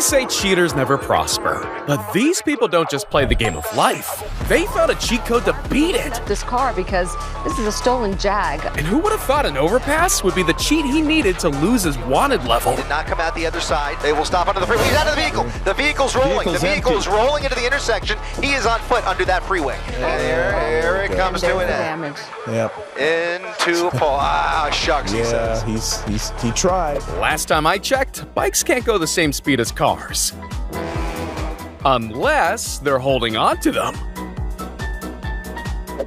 say cheaters never prosper, but these people don't just play the game of life. They found a cheat code to beat it. This car because this is a stolen Jag. And who would have thought an overpass would be the cheat he needed to lose his wanted level? Did not come out the other side. They will stop under the freeway. He's out of the vehicle. The vehicle's rolling. The vehicle is rolling into the intersection. He is on foot under that freeway. And here it comes to an end. Yep. Into a fall. Ah, shucks, he says. He tried. Last time I checked, bikes can't go the same speed as cars. Unless they're holding on to them.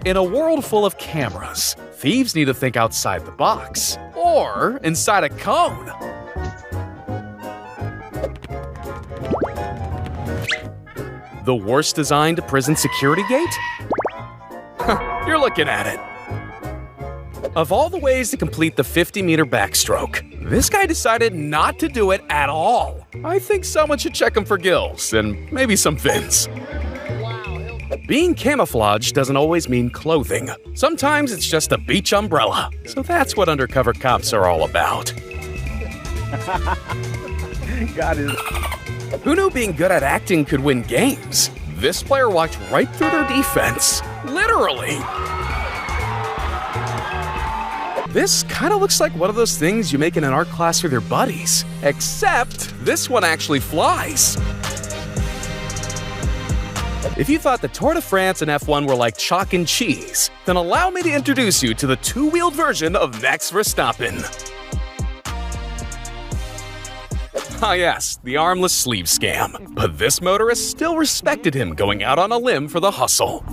In a world full of cameras, thieves need to think outside the box. Or inside a cone. The worst designed prison security gate? You're looking at it. Of all the ways to complete the 50-meter backstroke, this guy decided not to do it at all. I think someone should check him for gills and maybe some fins. Being camouflaged doesn't always mean clothing. Sometimes it's just a beach umbrella. So that's what undercover cops are all about. Got it. Who knew being good at acting could win games? This player walked right through their defense. Literally. This kind of looks like one of those things you make in an art class with your buddies. Except, this one actually flies. If you thought the Tour de France and F1 were like chalk and cheese, then allow me to introduce you to the two-wheeled version of Max Verstappen. Ah yes, the armless sleeve scam. But this motorist still respected him going out on a limb for the hustle.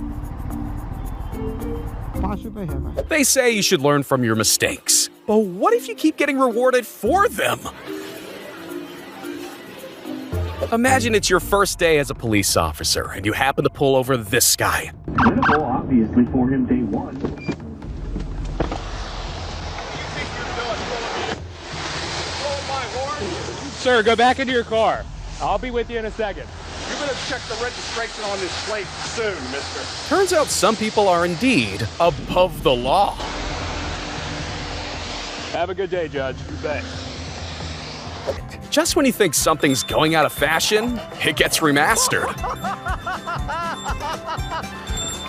They say you should learn from your mistakes. But what if you keep getting rewarded for them? Imagine it's your first day as a police officer and you happen to pull over this guy. Winnable, obviously, for him day one. Sir, go back into your car. I'll be with you in a second. You better check the registration on this plate soon, mister. Turns out some people are indeed above the law. Have a good day, Judge. You bet. Just when you think something's going out of fashion, it gets remastered.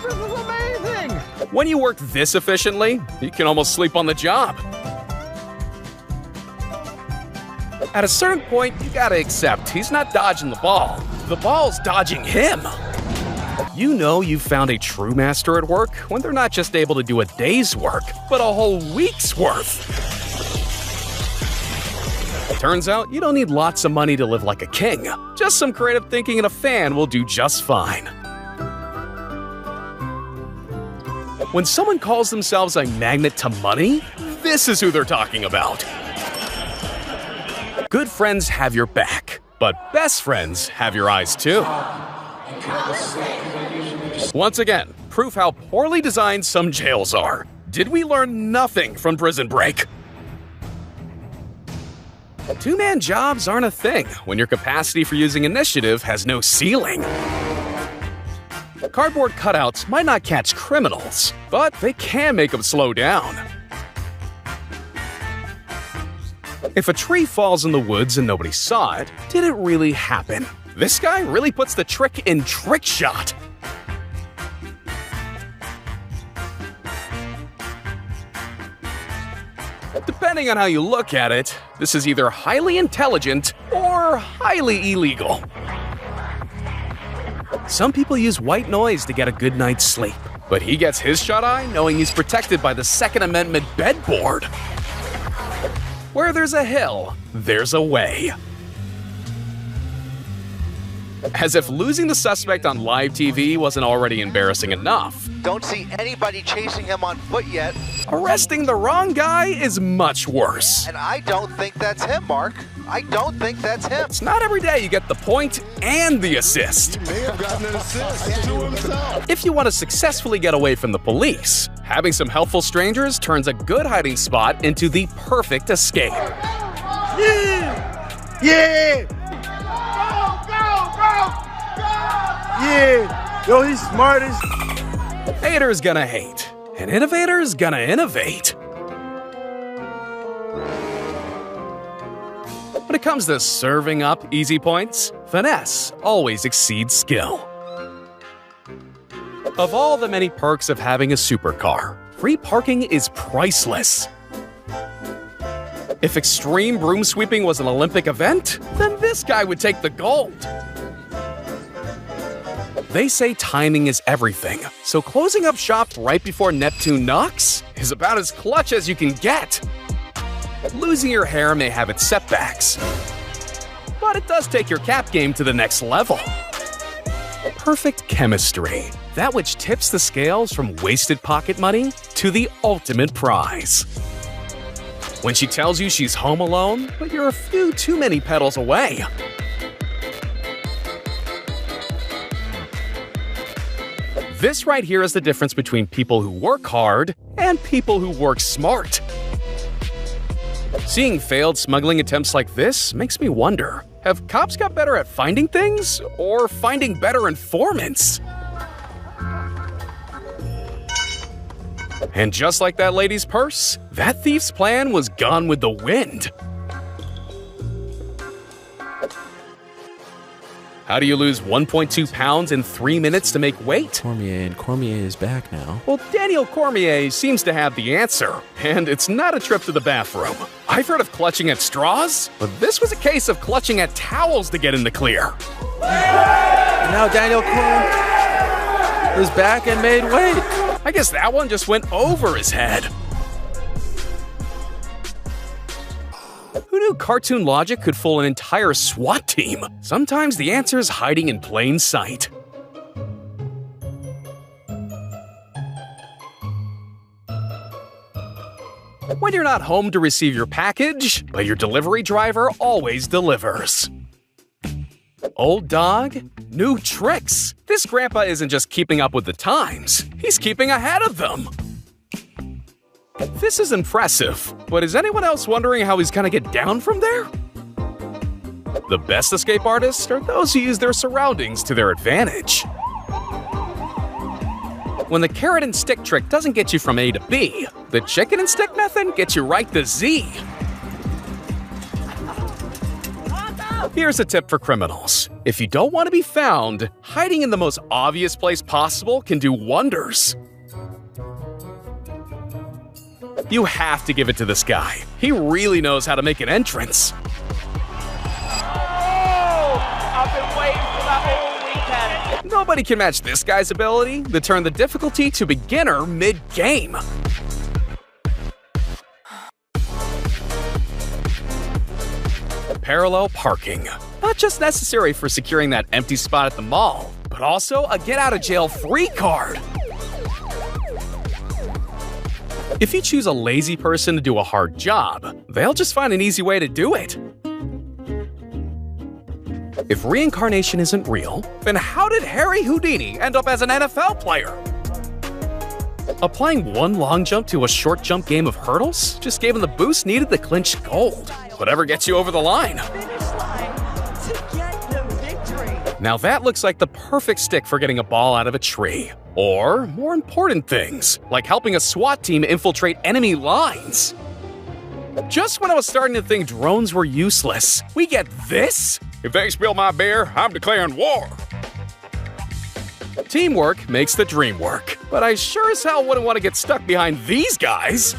This is amazing. When you work this efficiently, you can almost sleep on the job. At a certain point, you gotta accept he's not dodging the ball. The ball's dodging him. You know you've found a true master at work when they're not just able to do a day's work, but a whole week's worth. Turns out you don't need lots of money to live like a king. Just some creative thinking and a fan will do just fine. When someone calls themselves a magnet to money, this is who they're talking about. Good friends have your back, but best friends have your eyes too. Once again, proof how poorly designed some jails are. Did we learn nothing from Prison Break? Two-man jobs aren't a thing when your capacity for using initiative has no ceiling. Cardboard cutouts might not catch criminals, but they can make them slow down. If a tree falls in the woods and nobody saw it, did it really happen? This guy really puts the trick in trick shot. Depending on how you look at it, this is either highly intelligent or highly illegal. Some people use white noise to get a good night's sleep, but he gets his shut-eye knowing he's protected by the Second Amendment bedboard. Where there's a hill, there's a way. As if losing the suspect on live TV wasn't already embarrassing enough. Don't see anybody chasing him on foot yet. Arresting the wrong guy is much worse. And I don't think that's him, Mark. I don't think that's him. It's not every day you get the point and the assist. He may have gotten an assist to himself. If you want to successfully get away from the police, having some helpful strangers turns a good hiding spot into the perfect escape. Yeah! Yeah! Yeah! Yo, he's smart as... Haters gonna hate, and innovators gonna innovate. But it comes to serving up easy points, finesse always exceeds skill. Of all the many perks of having a supercar, free parking is priceless. If extreme broom sweeping was an Olympic event, then this guy would take the gold. They say timing is everything, so closing up shop right before Neptune knocks is about as clutch as you can get. Losing your hair may have its setbacks, but it does take your cap game to the next level. Perfect chemistry, that which tips the scales from wasted pocket money to the ultimate prize. When she tells you she's home alone, but you're a few too many pedals away. This right here is the difference between people who work hard and people who work smart. Seeing failed smuggling attempts like this makes me wonder, have cops got better at finding things or finding better informants? And just like that lady's purse, that thief's plan was gone with the wind. How do you lose 1.2 pounds in 3 minutes to make weight? Cormier is back now. Well, Daniel Cormier seems to have the answer, and it's not a trip to the bathroom. I've heard of clutching at straws, but this was a case of clutching at towels to get in the clear. And now Daniel Cormier is back and made weight. I guess that one just went over his head. Who knew cartoon logic could fool an entire SWAT team? Sometimes the answer is hiding in plain sight. When you're not home to receive your package, but your delivery driver always delivers. Old dog, new tricks. This grandpa isn't just keeping up with the times, he's keeping ahead of them. This is impressive, but is anyone else wondering how he's gonna get down from there? The best escape artists are those who use their surroundings to their advantage. When the carrot and stick trick doesn't get you from A to B, the chicken and stick method gets you right to Z. Here's a tip for criminals. If you don't want to be found, hiding in the most obvious place possible can do wonders. You have to give it to this guy. He really knows how to make an entrance. I've been waiting for that all weekend. Nobody can match this guy's ability to turn the difficulty to beginner mid-game. Parallel parking. Not just necessary for securing that empty spot at the mall, but also a get-out-of-jail-free card. If you choose a lazy person to do a hard job, they'll just find an easy way to do it. If reincarnation isn't real, then how did Harry Houdini end up as an NFL player? Applying one long jump to a short jump game of hurdles just gave him the boost needed to clinch gold. Whatever gets you over the line. Now that looks like the perfect stick for getting a ball out of a tree. Or more important things, like helping a SWAT team infiltrate enemy lines. Just when I was starting to think drones were useless, we get this? If they spill my beer, I'm declaring war. Teamwork makes the dream work, but I sure as hell wouldn't want to get stuck behind these guys.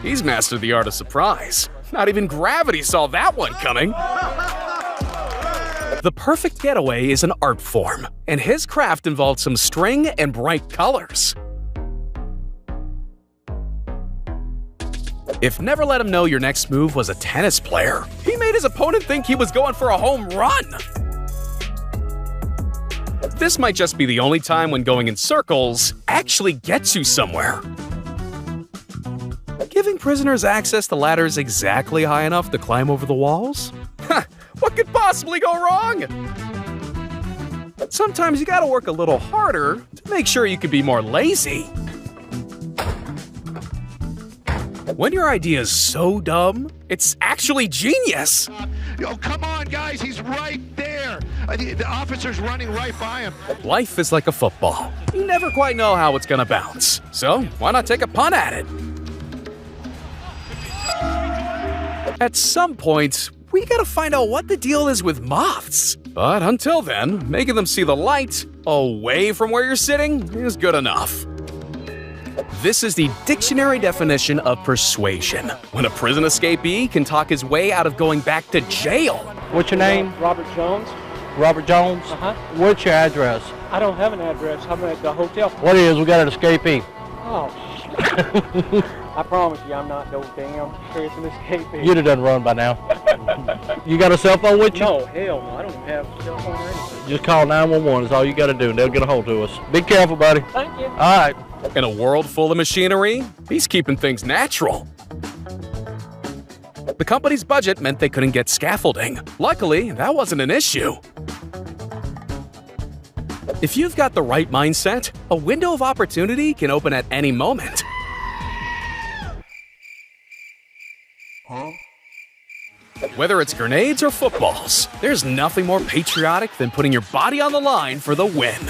He's mastered the art of surprise. Not even gravity saw that one coming. The perfect getaway is an art form, and his craft involved some string and bright colors. If Never Let Him Know Your Next Move was a tennis player, he made his opponent think he was going for a home run. This might just be the only time when going in circles actually gets you somewhere. Giving prisoners access to ladders exactly high enough to climb over the walls? Ha! What could possibly go wrong? Sometimes you gotta work a little harder to make sure you can be more lazy. When your idea is so dumb, it's actually genius. Yo, come on, guys. He's right there. The officer's running right by him. Life is like a football. You never quite know how it's gonna bounce. So why not take a punt at it? At some point, we gotta find out what the deal is with moths. But until then, making them see the light away from where you're sitting is good enough. This is the dictionary definition of persuasion, when a prison escapee can talk his way out of going back to jail. What's your name? Robert Jones. Robert Jones? Uh-huh. What's your address? I don't have an address. I'm at the hotel. What is? We got an escapee. Oh, I promise you I'm not no damn prison escapee. You'd have done run by now. You got a cell phone with you? No, hell no. I don't even have a cell phone or anything. Just call 911 is all you got to do, and they'll get a hold of us. Be careful, buddy. Thank you. All right. In a world full of machinery, he's keeping things natural. The company's budget meant they couldn't get scaffolding. Luckily, that wasn't an issue. If you've got the right mindset, a window of opportunity can open at any moment. Whether it's grenades or footballs, there's nothing more patriotic than putting your body on the line for the win.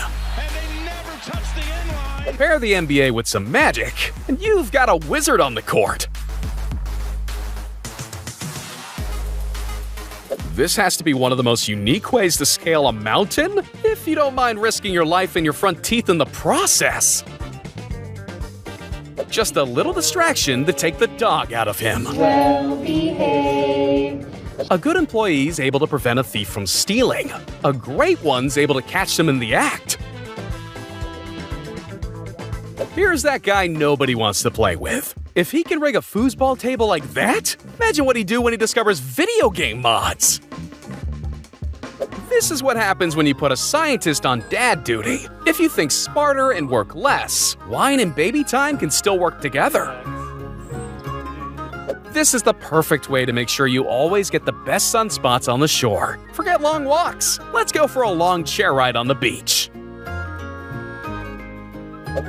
Pair the NBA with some magic, and you've got a wizard on the court. This has to be one of the most unique ways to scale a mountain, if you don't mind risking your life and your front teeth in the process. Just a little distraction to take the dog out of him. Well behaved. A good employee is able to prevent a thief from stealing. A great one's able to catch them in the act. Here's that guy nobody wants to play with. If he can rig a foosball table like that, imagine what he'd do when he discovers video game mods. This is what happens when you put a scientist on dad duty. If you think smarter and work less, wine and baby time can still work together. This is the perfect way to make sure you always get the best sunspots on the shore. Forget long walks. Let's go for a long chair ride on the beach.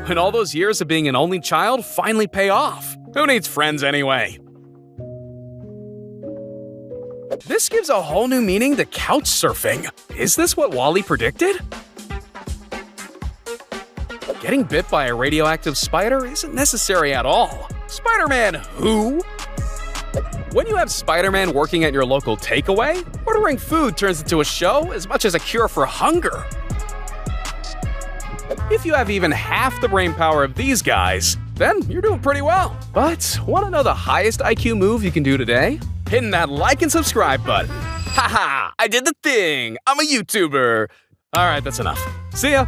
And all those years of being an only child finally pay off. Who needs friends anyway? This gives a whole new meaning to couch surfing. Is this what Wall-E predicted? Getting bit by a radioactive spider isn't necessary at all. Spider-Man who? When you have Spider-Man working at your local takeaway, ordering food turns into a show as much as a cure for hunger. If you have even half the brain power of these guys, then you're doing pretty well. But want to know the highest IQ move you can do today? Hitting that like and subscribe button. Haha, I did the thing. I'm a YouTuber. All right, that's enough. See ya.